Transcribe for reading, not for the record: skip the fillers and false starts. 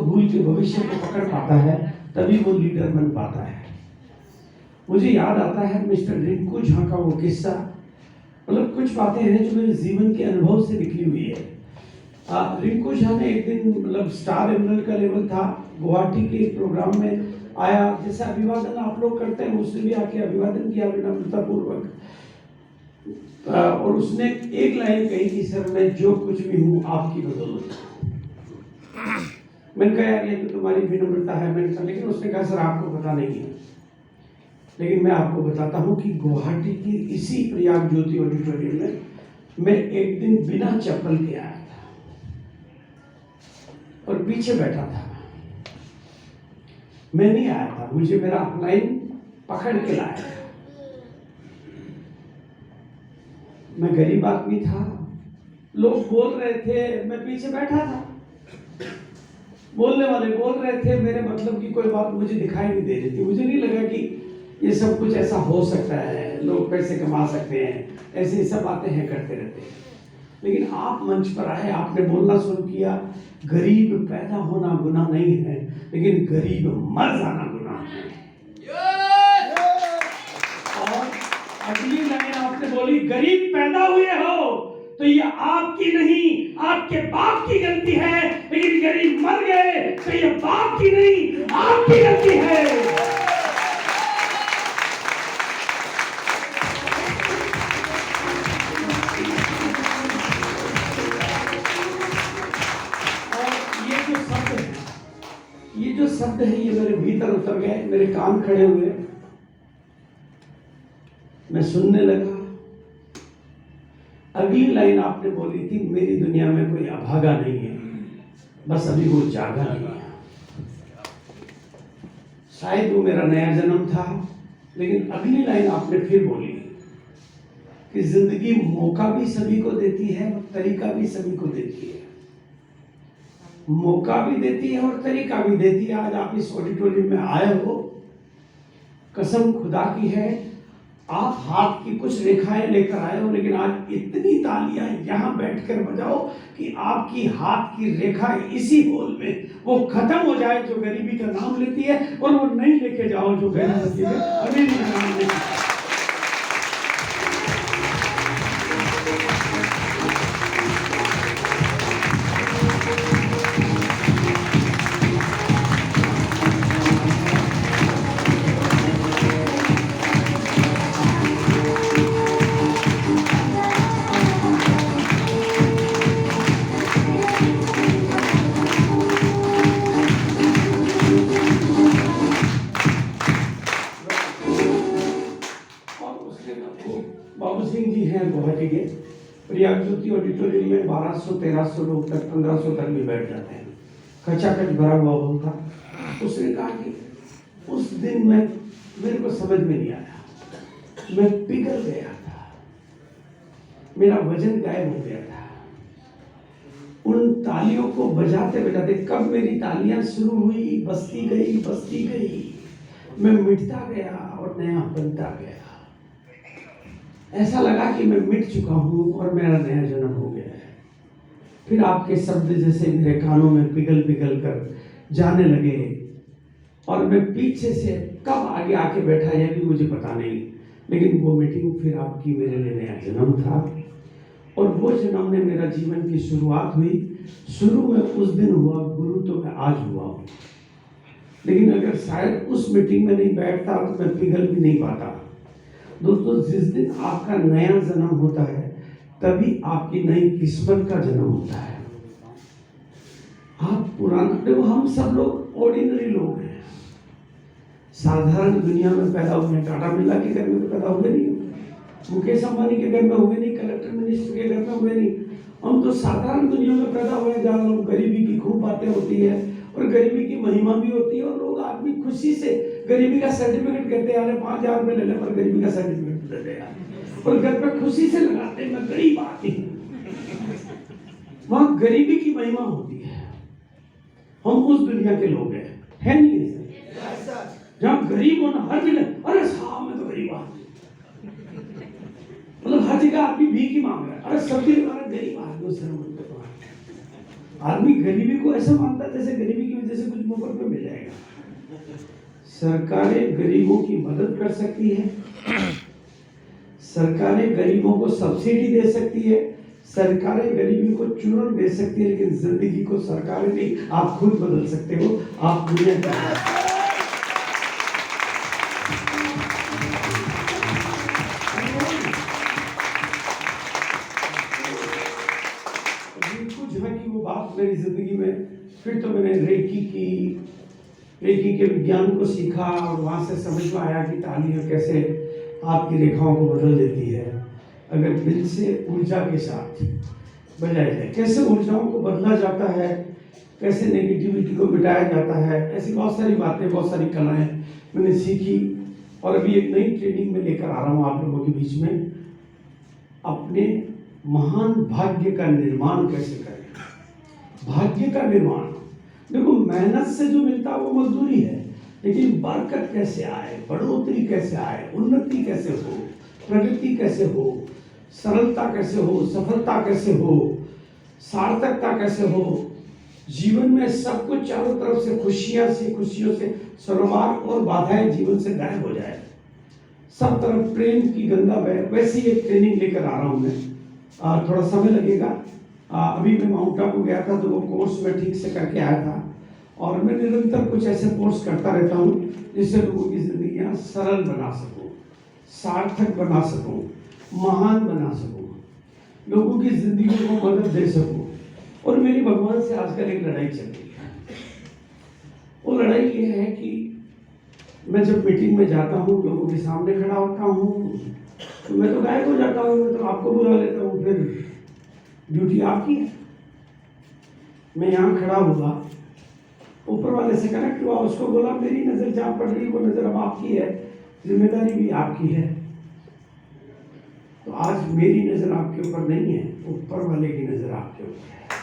भूल के भविष्य को पकड़ पाता है तभी वो लीडर बन पाता है। मुझे याद आता है मिस्टर रिंकू झा का वो किस्सा, मतलब कुछ बातें हैं जो मेरे जीवन के अनुभव से निकली हुई है। रिंकू झा ने एक दिन, मतलब स्टार एमरल्ड का लेवल था, गुवाहाटी के प्रोग्राम में आया, जैसे अभिवादन आप लोग करते हैं उसने भी आके अभिवादन किया विनम्रता पूर्वक, और उसने एक लाइन कही कि सर मैं जो कुछ भी हूँ आपकी बदौलत। मैंने कहा यार ये तो तुम्हारी विनम्रता है, मैंने कहा, लेकिन उसने कहा सर आपको पता नहीं है, लेकिन मैं आपको बताता हूँ कि गुवाहाटी की इसी प्रयाग ज्योति ऑडिटोरियम में मैं एक दिन बिना चप्पल के आया था और पीछे बैठा था। मैं नहीं आया था, मुझे मेरा अपलाइन पकड़ के लाया था। मैं गरीब आदमी था, लोग बोल रहे थे, मैं पीछे बैठा था, बोलने वाले बोल रहे थे, मेरे मतलब की कोई बात मुझे दिखाई नहीं दे रही थी। मुझे नहीं लगा कि ये सब कुछ ऐसा हो सकता है, लोग पैसे कमा सकते हैं, ऐसी सब बातें हैं करते रहते हैं। लेकिन आप मंच पर आए, आपने बोलना शुरू किया, गरीब पैदा होना गुनाह नहीं है, लेकिन गरीब मर जाना गुनाह है। और अगली लाइन आपने बोली, गरीब पैदा हुए हो तो ये आपकी नहीं आपके बाप की गलती है, लेकिन गरीब मर गए तो ये बाप की नहीं आपकी गलती है। ये जो शब्द है ये मेरे भीतर उतर गए, मेरे कान खड़े हुए, मैं सुनने लगा। अगली लाइन आपने बोली थी, मेरी दुनिया में कोई अभागा नहीं है, बस अभी वो जागा नहीं है। शायद वो मेरा नया जन्म था, लेकिन अगली लाइन आपने फिर बोली कि जिंदगी मौका भी सभी को देती है और तरीका भी सभी को देती है। मौका भी देती है और तरीका भी देती है। आज आप इस ऑडिटोरियम में आए हो, कसम खुदा की है, आप हाथ की कुछ रेखाएं लेकर आए हो, लेकिन आज इतनी तालियां यहां बैठकर बजाओ कि आपकी हाथ की रेखा इसी होल में वो खत्म हो जाए जो गरीबी का नाम लेती है, और वो नहीं लेके जाओ जो गरीबी है अमीरी का नाम लेती है। बाबू सिंह जी हैं गुवाहाटी के, प्रयाग ज्योति ऑडिटोरियम में 1200-1300 लोग तक, 1500 तक भी बैठ जाते हैं, खचाखच भरा हुआ हॉल था। उसने कहा कि उस दिन मेरे को समझ में नहीं आया, मैं पिघल गया था, मेरा वजन गायब हो गया था। उन तालियों को बजाते बजाते कब मेरी तालियां शुरू हुई, बसती गई, मैं मिटता गया और नया बनता गया। ऐसा लगा कि मैं मिट चुका हूं और मेरा नया जन्म हो गया है। फिर आपके शब्द जैसे मेरे कानों में पिघल कर जाने लगे, और मैं पीछे से कब आगे आके बैठा यह भी मुझे पता नहीं, लेकिन वो मीटिंग फिर आपकी मेरे लिए नया जन्म था, और वो जन्म ने मेरा जीवन की शुरुआत हुई। शुरू में उस दिन हुआ, गुरु तो मैं आज हुआ हूँ। लेकिन अगर शायद उस मीटिंग में नहीं बैठता तो मैं पिघल भी नहीं पाता। दोस्तों, जिस दिन आपका नया जन्म होता है तभी आपकी नई किस्मत का जन्म होता है। आप पुराना, देखो हम सब लोग ऑर्डिनरी लोग हैं, साधारण दुनिया में पैदा हुए हैं। टाटा बिरला के घर में तो पैदा हुए नहीं, मुकेश अंबानी के घर में हुए नहीं, कलेक्टर मिनिस्टर के घर में हुए नहीं। हम तो साधारण दुनिया में पैदा हुए हैं जहाँ लोग गरीबी की खूब बातें होती है और गरीबी की महिमा भी होती है, और लोग आदमी खुशी से गरीबी का सर्टिफिकेट कहते हैं, 5,000 रुपये ले ले पर गरीबी का सर्टिफिकेट दे दे, और घर पे खुशी से लगाते हैं, मैं गरीब आदमी हूँ। वहाँ गरीबी की महिमा होती है। हम उस दुनिया के लोग हैं, है नहीं जहाँ गरीब होना हर जगह, अरे साहब मैं तो गरीब आदमी, मतलब हर जगह आदमी भीख ही मांग रहा है, अरे सब गरीब आदमी। आदमी गरीबी को ऐसा मानता है जैसे गरीबी की वजह से सरकारें गरीबों की मदद कर सकती है, सरकारें गरीबों को सब्सिडी दे सकती है, सरकारें गरीबी को चूर्ण दे सकती है, लेकिन जिंदगी को सरकारें नहीं, आप खुद बदल सकते हो। आप दुनिया का कुछ है कि वो बात मेरी जिंदगी में, फिर तो मैंने रेकी के विज्ञान को सीखा और वहाँ से समझ में आया कि तालियां कैसे आपकी रेखाओं को बदल देती है अगर दिल से ऊर्जा के साथ बजाया जाए। कैसे ऊर्जाओं को बदला जाता है, कैसे नेगेटिविटी को मिटाया जाता है, ऐसी बहुत सारी बातें, बहुत सारी कलाएं मैंने सीखी और अभी एक नई ट्रेनिंग में लेकर आ रहा हूँ आप लोगों के बीच में। अपने महान भाग्य का निर्माण कैसे करें। भाग्य का निर्माण, देखो मेहनत से जो मिलता है वो मजदूरी है, लेकिन बरकत कैसे आए, बढ़ोतरी कैसे आए, उन्नति कैसे हो, प्रगति कैसे हो, सरलता कैसे हो, सफलता कैसे हो, सार्थकता कैसे हो, जीवन में सब कुछ चारों तरफ से खुशियों से सरोवर और बाधाएं जीवन से गायब हो जाए, सब तरफ प्रेम की गंगा बहे, वैसी एक ट्रेनिंग लेकर आ रहा हूं मैं। थोड़ा समय लगेगा। अभी मैं माउंट आबू गया था तो वो कोर्स मैं ठीक से करके आया था और मैं निरंतर कुछ ऐसे कोर्स करता रहता हूँ जिससे लोगों की जिंदगियां सरल बना सकूं, सार्थक बना सकूं, महान बना सकूं, लोगों की जिंदगी को मदद दे सकूं। और मेरी भगवान से आजकल एक लड़ाई चल रही है। वो लड़ाई ये है कि मैं जब मीटिंग में जाता हूँ, लोगों के सामने खड़ा होता हूँ, तो मैं तो गायब हो जाता हूँ, मैं तो आपको बुला लेता हूँ, फिर ड्यूटी आपकी है। मैं यहाँ खड़ा हुआ, ऊपर वाले से कनेक्ट हुआ, उसको बोला मेरी नज़र जहाँ पड़ रही है वो नज़र अब आपकी है, जिम्मेदारी भी आपकी है। तो आज मेरी नज़र आपके ऊपर नहीं है, ऊपर वाले की नज़र आपके ऊपर है।